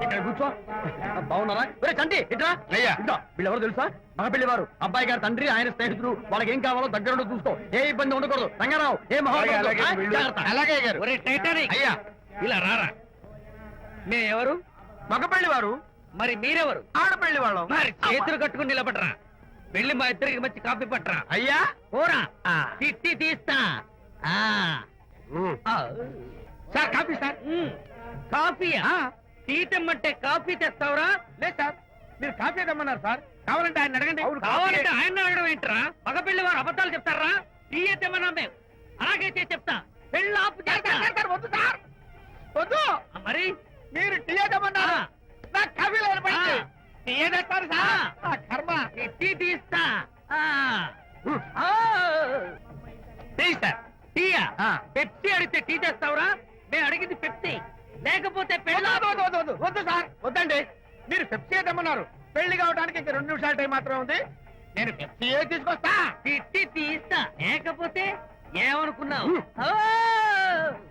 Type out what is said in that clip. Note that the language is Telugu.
ఇక్కడ కూర్చో. బాగున్నారా? చంటి ఇట్రా. అయ్యా వీళ్ళెవరు తెలుసా? మగ పెళ్లివారు, అబ్బాయి గారి తండ్రి, ఆయన స్నేహితులు. వాళ్ళకి ఏం కావాలో దగ్గర చూసుకో. ఏ ఇబ్బంది ఉండకూడదు. రంగారావు ఏ అలాగే అయ్యా ఇలా రారా. ఎవరు? మగ పెళ్లివారు. మరి మీరెవరు? ఆడపెళ్లి వాళ్ళం. మరి చేతులు కట్టుకుని నిలబడరా. వెళ్ళి మా ఇద్దరికి మంచి కాఫీ పట్టరా. అయ్యా పోరా, తిట్టి తీస్తా. Sir coffee sir. కాఫీయా? తీటమ్మంటే కాఫీ తెస్తావురా? లేదు సార్, మీరు కాఫీ తెమ్మన్నారు సార్. కావాలంటే ఆయన అడగండి. కావాలంటే ఆయన అడగడం ఏంట్రా? మగ పెళ్లి వారు అబద్ధాలు చెప్తారా? టీ తెమ్మన్నా మేము అలాగైతే చెప్తా. పెళ్ళి ఆపు చేస్తా. వద్దు సార్, వద్దు. మరి మీరు టీ తెమ్మన్నారు, నాకు కాఫీ లేదు. టీ తెస్తారు సార్. కర్మ. టీ తీస్తా. టీయా? పెప్సీ అడిగితే టీ తెస్తావురా? నేను అడిగింది పెప్సీ, లేకపోతే వద్దు సార్, వద్దండి. మీరు పెప్సీ తెమ్మన్నారు. పెళ్లి కావడానికి ఇంక 2 నిమిషాల టైం మాత్రం ఉంది. నేను పెప్సీ తీసుకొస్తా. తిట్టి తీస్తా, లేకపోతే ఏమనుకున్నావు?